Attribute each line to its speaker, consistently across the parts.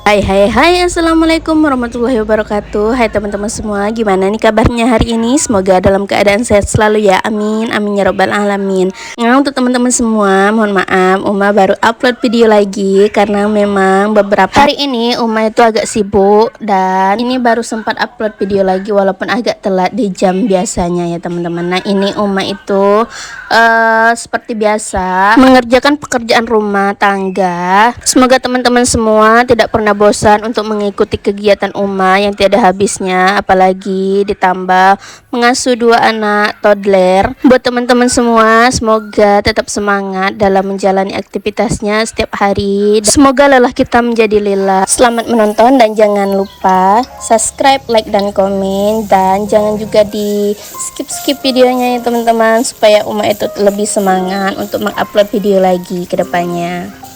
Speaker 1: Hai, assalamualaikum warahmatullahi wabarakatuh. Hai teman-teman semua, gimana nih kabarnya hari ini? Semoga dalam keadaan sehat selalu ya, amin, amin ya robbal alamin. Nah, untuk teman-teman semua, mohon maaf, Uma baru upload video lagi karena memang beberapa hari ini Uma itu agak sibuk dan ini baru sempat upload video lagi walaupun agak telat di jam biasanya ya teman-teman. Nah, ini Uma itu seperti biasa mengerjakan pekerjaan rumah tangga. Semoga teman-teman semua tidak pernah bosan untuk mengikuti kegiatan Uma yang tiada habisnya, apalagi ditambah mengasuh dua anak toddler. Buat teman-teman semua, semoga tetap semangat dalam menjalani aktivitasnya setiap hari. Semoga lelah kita menjadi lelah. Selamat menonton dan jangan lupa subscribe, like, dan komen, dan jangan juga di skip videonya ya teman-teman, supaya Uma itu lebih semangat untuk mengupload video lagi ke depannya.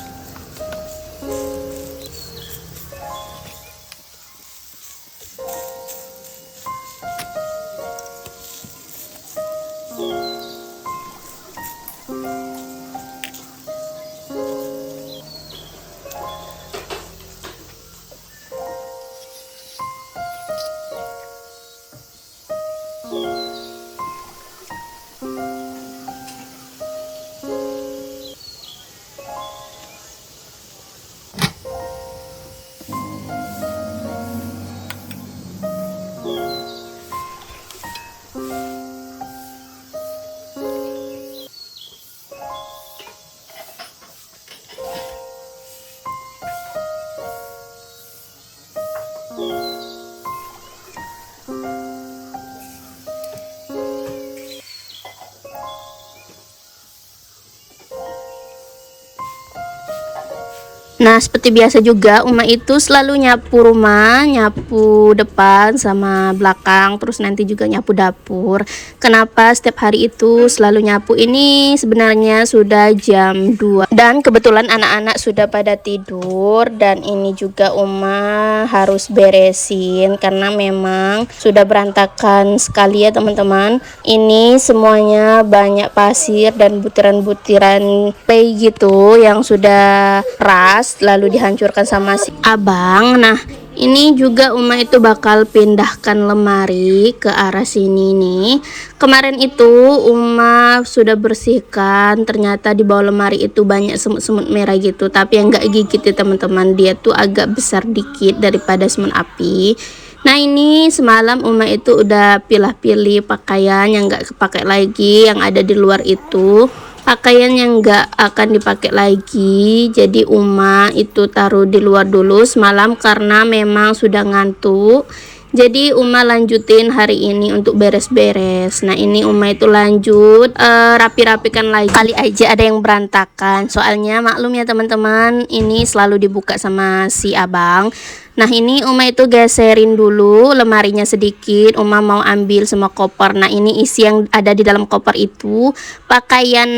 Speaker 1: Nah, seperti biasa juga Uma itu selalu nyapu rumah, nyapu depan sama belakang, terus nanti juga nyapu dapur. Kenapa setiap hari itu selalu nyapu? Ini sebenarnya sudah jam 2 dan kebetulan anak-anak sudah pada tidur, dan ini juga Uma harus beresin karena memang sudah berantakan sekali ya teman-teman. Ini semuanya banyak pasir dan butiran-butiran clay gitu yang sudah keras lalu dihancurkan sama si abang. Nah, ini juga Uma itu bakal pindahkan lemari ke arah sini nih. Kemarin itu Uma sudah bersihkan, ternyata di bawah lemari itu banyak semut-semut merah gitu, tapi yang nggak gigit ya teman-teman, dia tuh agak besar dikit daripada semut api. Nah, ini semalam Uma itu udah pilih-pilih pakaian yang nggak kepakai lagi, yang ada di luar itu pakaian yang nggak akan dipakai lagi. Jadi Uma itu taruh di luar dulu semalam karena memang sudah ngantuk. Jadi Uma lanjutin hari ini untuk beres-beres. Nah, ini Uma itu lanjut rapi-rapikan lagi. Kali aja ada yang berantakan, soalnya maklum ya teman-teman, ini selalu dibuka sama si abang. Nah, ini Uma itu geserin dulu lemarinya sedikit. Uma mau ambil semua koper. Nah, ini isi yang ada di dalam koper itu pakaian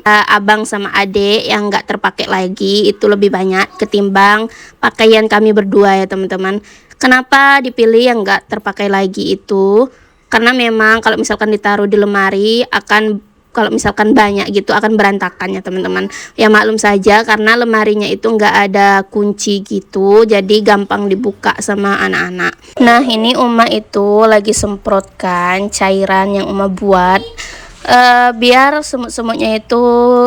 Speaker 1: abang sama adek yang nggak terpakai lagi. Itu lebih banyak ketimbang pakaian kami berdua ya teman-teman. Kenapa dipilih yang nggak terpakai lagi itu? Karena memang kalau misalkan ditaruh di lemari akan, kalau misalkan banyak gitu akan berantakan ya teman-teman. Ya maklum saja karena lemarinya itu nggak ada kunci gitu, jadi gampang dibuka sama anak-anak. Nah, ini Uma itu lagi semprotkan cairan yang Uma buat biar semut-semutnya itu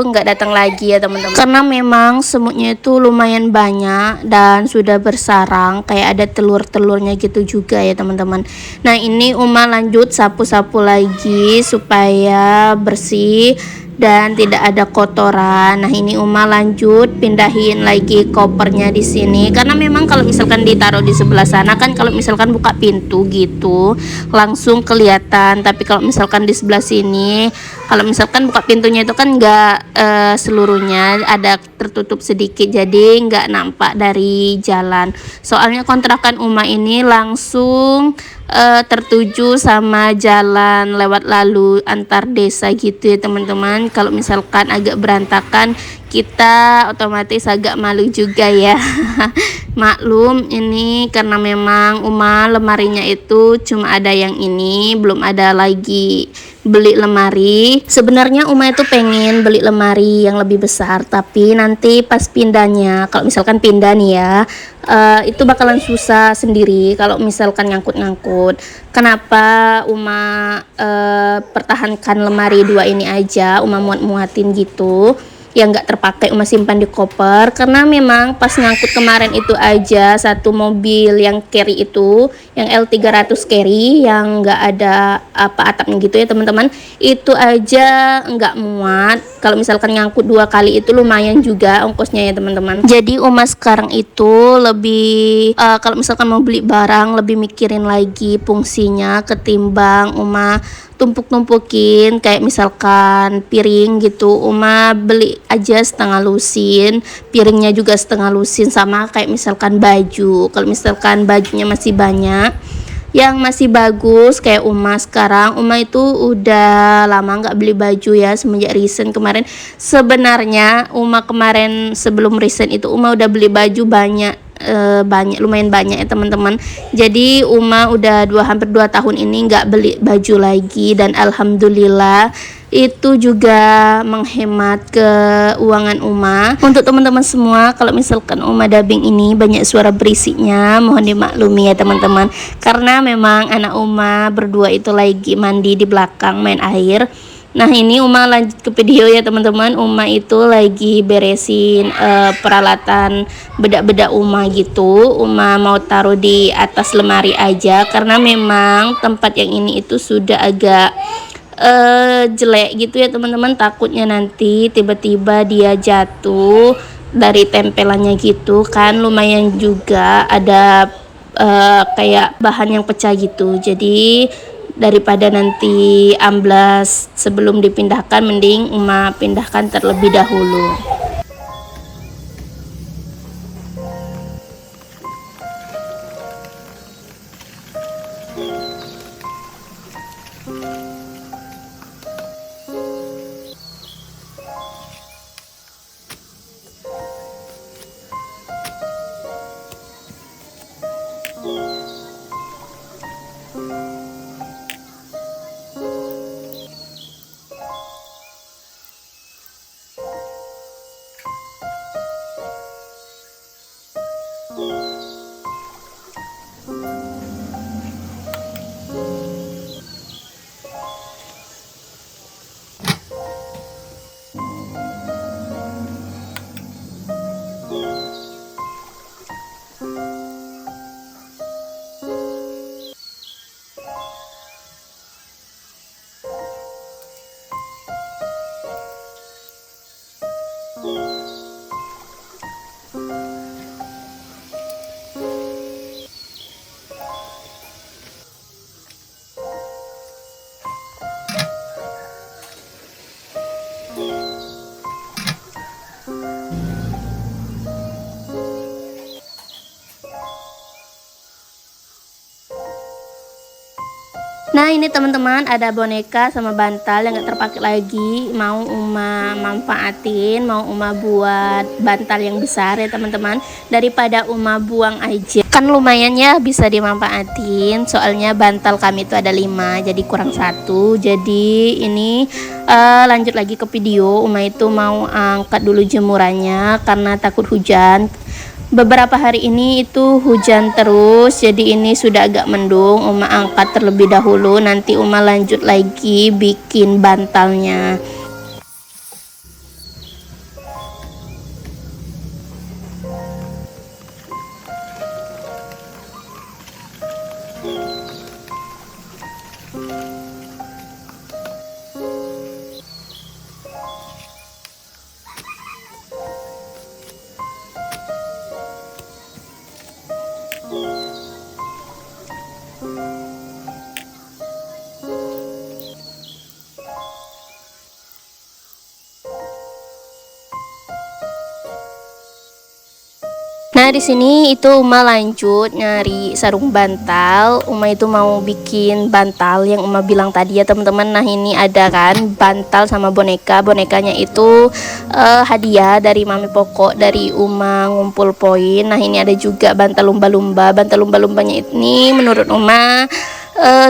Speaker 1: nggak datang lagi ya teman-teman, karena memang semutnya itu lumayan banyak dan sudah bersarang, kayak ada telur-telurnya gitu juga ya teman-teman. Nah, ini Uma lanjut sapu-sapu lagi supaya bersih dan tidak ada kotoran. Nah, ini Uma lanjut pindahin lagi kopernya di sini karena memang kalau misalkan ditaruh di sebelah sana kan, kalau misalkan buka pintu gitu langsung kelihatan, tapi kalau misalkan di sebelah sini, kalau misalkan buka pintunya itu kan nggak seluruhnya, ada tertutup sedikit, jadi nggak nampak dari jalan. Soalnya kontrakan Uma ini langsung tertuju sama jalan lewat lalu antar desa gitu ya teman-teman. Kalau misalkan agak berantakan, kita otomatis agak malu juga ya. Maklum ini karena memang Uma lemarinya itu cuma ada yang ini, belum ada lagi beli lemari. Sebenarnya Uma itu pengen beli lemari yang lebih besar, tapi nanti pas pindahnya, kalau misalkan pindah nih ya, itu bakalan susah sendiri kalau misalkan ngangkut-ngangkut. Kenapa Uma pertahankan lemari dua ini aja, Uma muat-muatin gitu, yang nggak terpakai Uma simpan di koper, karena memang pas ngangkut kemarin itu aja satu mobil yang carry itu, yang L300 carry yang nggak ada apa atapnya gitu ya teman-teman, itu aja nggak muat. Kalau misalkan ngangkut dua kali itu lumayan juga ongkosnya ya teman-teman. Jadi Uma sekarang itu lebih kalau misalkan mau beli barang lebih mikirin lagi fungsinya ketimbang Uma tumpuk-tumpukin. Kayak misalkan piring gitu, Uma beli aja setengah lusin, piringnya juga setengah lusin. Sama kayak misalkan baju, kalau misalkan bajunya masih banyak yang masih bagus kayak Uma sekarang, Uma itu udah lama nggak beli baju ya semenjak resign kemarin. Sebenarnya Uma kemarin sebelum resign itu Uma udah beli baju banyak, lumayan banyak ya teman-teman. Jadi Uma udah hampir 2 tahun ini nggak beli baju lagi, dan alhamdulillah itu juga menghemat keuangan Uma. Untuk teman-teman semua, kalau misalkan Uma dubbing ini banyak suara berisiknya, mohon dimaklumi ya teman-teman, karena memang anak Uma berdua itu lagi mandi di belakang main air. Nah ini Uma lanjut ke video ya teman-teman. Uma itu lagi beresin peralatan bedak-bedak Uma gitu. Uma mau taruh di atas lemari aja, karena memang tempat yang ini itu sudah agak jelek gitu ya teman-teman. Takutnya nanti tiba-tiba dia jatuh dari tempelannya gitu kan, lumayan juga ada kayak bahan yang pecah gitu. Jadi daripada nanti amblas sebelum dipindahkan, mending Uma pindahkan terlebih dahulu. Nah ini teman-teman, ada boneka sama bantal yang gak terpakai lagi, mau Uma manfaatin, mau Uma buat bantal yang besar ya teman-teman, daripada Uma buang aja. Kan lumayan ya bisa dimanfaatin, soalnya bantal kami itu ada 5 jadi kurang 1. Jadi ini lanjut lagi ke video. Uma itu mau angkat dulu jemurannya karena takut hujan. Beberapa hari ini itu hujan terus, jadi ini sudah agak mendung. Uma angkat terlebih dahulu, nanti Uma lanjut lagi bikin bantalnya. Nah, di sini itu Uma lanjut nyari sarung bantal. Uma itu mau bikin bantal yang Uma bilang tadi ya teman-teman. Nah, ini ada kan bantal sama boneka. Bonekanya itu hadiah dari Mami Pokok, dari Uma ngumpul poin. Nah, ini ada juga bantal lumba-lumba. Bantal lumba-lumbanya ini menurut Uma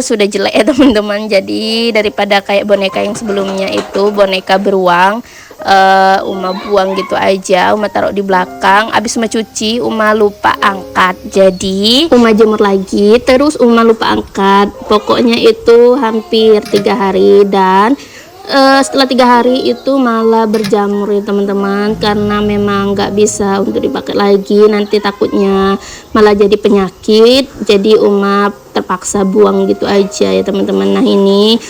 Speaker 1: sudah jelek ya teman-teman. Jadi daripada kayak boneka yang sebelumnya itu boneka beruang, Uma buang gitu aja. Uma taruh di belakang. Abis Uma cuci, Uma lupa angkat. Jadi Uma jemur lagi, terus Uma lupa angkat. Pokoknya itu hampir 3 hari. Dan setelah 3 hari itu malah berjamur ya teman-teman, karena memang nggak bisa untuk dipakai lagi, nanti takutnya malah jadi penyakit. Jadi Uma terpaksa buang gitu aja ya teman-teman. Nah, ini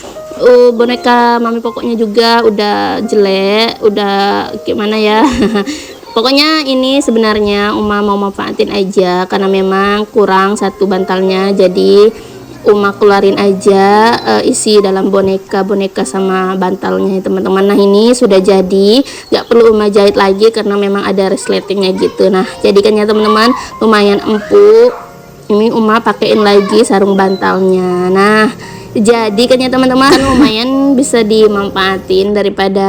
Speaker 1: boneka Mami Pokoknya juga udah jelek, udah gimana ya. Pokoknya ini sebenarnya Uma mau manfaatin aja karena memang kurang satu bantalnya. Jadi Uma keluarin aja isi dalam boneka sama bantalnya ya teman-teman. Nah, ini sudah jadi, nggak perlu Uma jahit lagi karena memang ada resletingnya gitu. Nah, jadikannya teman-teman lumayan empuk. Ini Uma pakein lagi sarung bantalnya. Nah, jadi kan ya teman-teman, lumayan bisa dimanfaatin daripada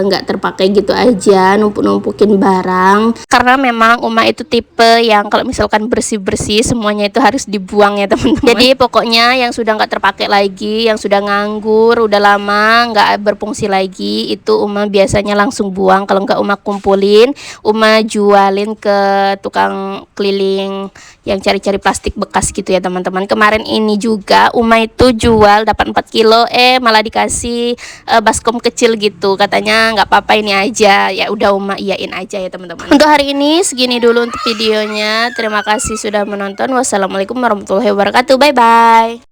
Speaker 1: nggak terpakai gitu aja, numpuk-numpukin barang. Karena memang Uma itu tipe yang kalau misalkan bersih-bersih semuanya itu harus dibuang ya teman-teman. Jadi pokoknya yang sudah nggak terpakai lagi, yang sudah nganggur, udah lama nggak berfungsi lagi, itu Uma biasanya langsung buang. Kalau nggak Uma kumpulin, Uma jualin ke tukang keliling yang cari-cari plastik bekas gitu ya teman-teman. Kemarin ini juga Uma itu jual dapat 4 kilo, malah dikasih baskom kecil gitu, katanya nggak apa-apa ini aja. Ya udah Uma iyain aja ya teman-teman. Untuk hari ini segini dulu untuk videonya. Terima kasih sudah menonton. Wassalamualaikum warahmatullahi wabarakatuh. Bye bye.